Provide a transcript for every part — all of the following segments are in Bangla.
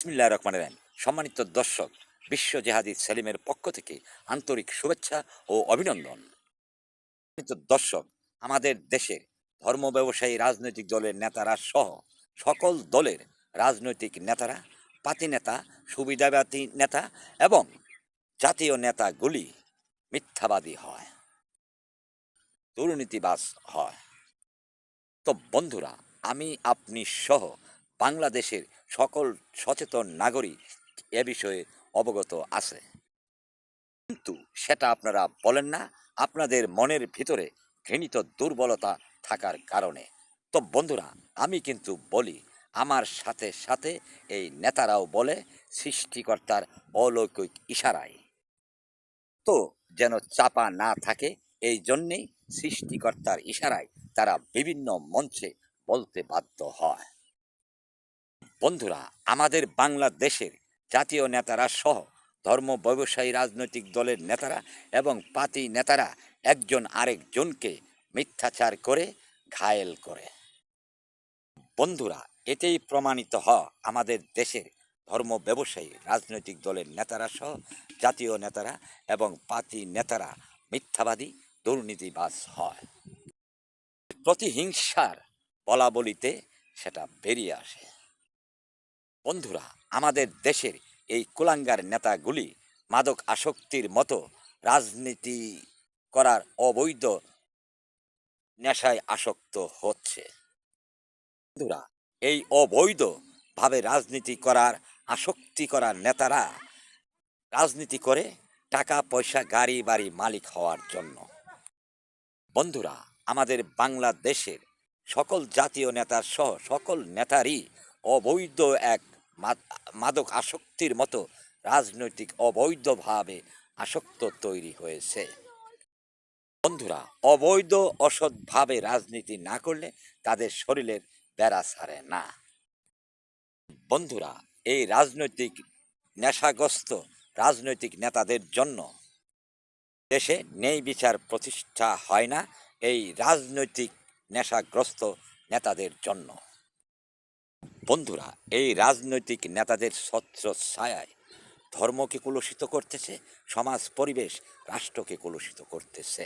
বিসমিল্লাহির রহমানির রহিম। সম্মানিত দর্শক, বিশ্ব জেহাদি সেলিমের পক্ষ থেকে আন্তরিক শুভেচ্ছা ও অভিনন্দন। সম্মানিত দর্শক, আমাদের দেশের ধর্ম ব্যবসায়ী রাজনৈতিক দলের নেতারা সহ সকল দলের রাজনৈতিক নেতারা, পাতি নেতা, সুবিধাবাদী নেতা এবং জাতীয় নেতাগুলি মিথ্যাবাদী হয়, দুর্নীতিবাজ হয়। তো বন্ধুরা, আমি আপনি সহ বাংলাদেশের সকল সচেতন নাগরিক এ বিষয়ে অবগত আছে, কিন্তু সেটা আপনারা বলেন না আপনাদের মনের ভিতরে ঘৃণিত দুর্বলতা থাকার কারণে। তো বন্ধুরা, আমি কিন্তু বলি, আমার সাথে সাথে এই নেতারাও বলে সৃষ্টিকর্তার অলৌকিক ইশারায়। তো যেন চাপা না থাকে, এই জন্যেই সৃষ্টিকর্তার ইশারায় তারা বিভিন্ন মঞ্চে বলতে বাধ্য হয়। বন্ধুরা, আমাদের বাংলাদেশের জাতীয় নেতারা সহ ধর্ম ব্যবসায়ী রাজনৈতিক দলের নেতারা এবং পাতি নেতারা একজন আরেকজনকে মিথ্যাচার করে ঘায়েল করে। বন্ধুরা, এতেই প্রমাণিত হয় আমাদের দেশের ধর্ম ব্যবসায়ী রাজনৈতিক দলের নেতারা সহ জাতীয় নেতারা এবং পাতি নেতারা মিথ্যাবাদী, দুর্নীতিবাজ হয়। প্রতিহিংসার বলাবলিতে সেটা বেরিয়ে আসে। বন্ধুরা, আমাদের দেশের এই কুলাঙ্গার নেতাগুলি মাদক আসক্তির মতো রাজনীতি করার অবৈধ নেশায় আসক্ত হচ্ছে। বন্ধুরা, এই অবৈধ ভাবে রাজনীতি করার আসক্তি করা নেতারা রাজনীতি করে টাকা পয়সা, গাড়ি বাড়ি মালিক হওয়ার জন্য। বন্ধুরা, আমাদের বাংলাদেশের সকল জাতীয় নেতার সহ সকল নেতারই অবৈধ এক মাদক আসক্তির মতো রাজনৈতিক অবৈধভাবে আসক্ত তৈরি হয়েছে। বন্ধুরা, অবৈধ অসৎভাবে রাজনীতি না করলে তাদের শরীরের বেড়া ছাড়ে না। বন্ধুরা, এই রাজনৈতিক নেশাগ্রস্ত রাজনৈতিক নেতাদের জন্য দেশে ন্যায় বিচার প্রতিষ্ঠা হয় না, এই রাজনৈতিক নেশাগ্রস্ত নেতাদের জন্য। বন্ধুরা, এই রাজনৈতিক নেতাদের ছত্র ছায়ায় ধর্মকে কলুষিত করতেছে, সমাজ পরিবেশ রাষ্ট্রকে কলুষিত করতেছে।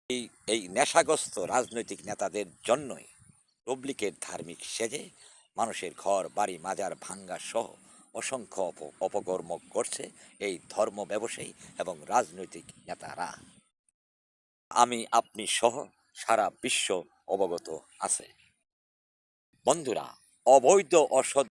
এই এই নেশাগ্রস্ত রাজনৈতিক নেতাদের জন্যই পাবলিকের ধার্মিক সেজে মানুষের ঘর বাড়ি মাজার ভাঙ্গা সহ অসংখ্য অপকর্ম করছে এই ধর্ম ব্যবসায়ী এবং রাজনৈতিক নেতারা। আমি আপনি সহ সারা বিশ্ব অবগত আছে। বন্ধুরা, অবৈধ অসৎ